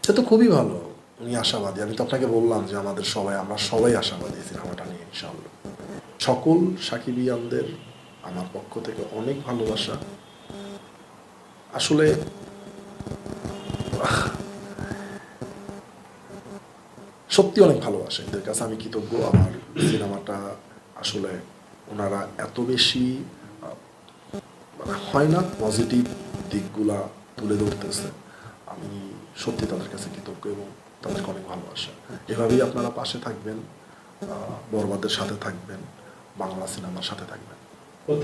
সে তো খুবই ভালো, উনি আশাবাদী। আমি তো আপনাকে বললাম যে আমরা সবাই আশাবাদী সিনেমাটা নিয়ে ইনশাআল্লাহ। সকল সাকিবিয়ানদের আমার পক্ষ থেকে অনেক ভালোবাসা। আসলে সত্যি অনেক ভালোবাসে, এদের কাছে আমি কৃতজ্ঞ। আমার সিনেমাটা আসলে ওনারা এত বেশি মানে হয় না পজিটিভ দিকগুলা তুলে ধরতেছে, আমি সত্যি তাদের কাছে কৃতজ্ঞ এবং তাদেরকে অনেক ভালোবাসা। এভাবেই আপনারা পাশে থাকবেন, বরবাদের সাথে থাকবেন, বাংলা সিনেমার সাথে থাকবেন।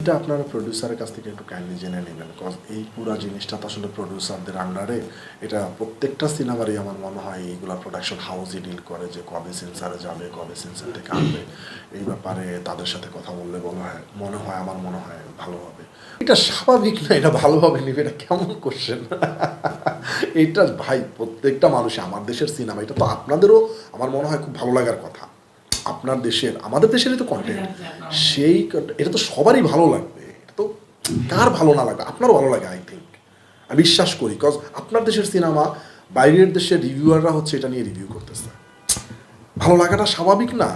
এটা আপনারা প্রডিউসারের কাছ থেকে একটু কাইন্ডলি জেনে নেবেন, কজ এই পুরো জিনিসটা তো আসলে প্রডিউসারদের আন্ডারে। এটা প্রত্যেকটা সিনেমারই আমার মনে হয় এইগুলা প্রোডাকশন হাউসই ডিল করে, যে কবে সেন্সারে যাবে, কবে সেন্সার থেকে আনবে। এই ব্যাপারে তাদের সাথে কথা বললে আমার মনে হয় ভালো হবে। এটা স্বাভাবিক না, এটা ভালোভাবে নিবে, এটা কেমন কোশ্চেন? এটা ভাই প্রত্যেকটা মানুষ, আমার দেশের সিনেমা, এটা তো আপনাদেরও আমার মনে হয় খুব ভালো লাগার কথা। আপনার দেশের, আমাদের দেশেরই তো কন্টেন্ট, এটা তো সবারই ভালো লাগবে। এটা তো কার ভালো না লাগবে? আপনারও ভালো লাগে আই থিঙ্ক, আমি বিশ্বাস করি। কজ আপনার দেশের সিনেমা বাইরের দেশের রিভিউয়াররা হচ্ছে এটা নিয়ে রিভিউ করতেছে, ভালো লাগাটা স্বাভাবিক না?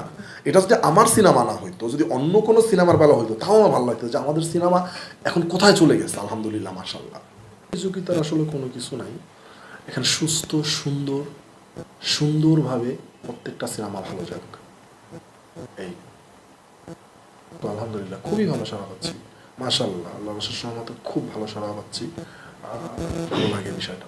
এটা যদি আমার সিনেমা না হইতো, যদি অন্য কোনো সিনেমার বেলা হইতো, তাও আমার ভালো লাগতো যে আমাদের সিনেমা এখন কোথায় চলে গেছে। আলহামদুলিল্লাহ, মাশাল্লাহ। প্রতিযোগিতার আসলে কোনো কিছু নাই এখানে। সুস্থ সুন্দরভাবে প্রত্যেকটা সিনেমা ভালো যাক, এই তো আলহামদুলিল্লাহ খুবই ভালো সাড়া পাচ্ছি। মাশাল্লাহ, আল্লাহ রসুল সহমতে খুব ভালো সাড়া পাচ্ছি। ভালো লাগে বিষয়টা।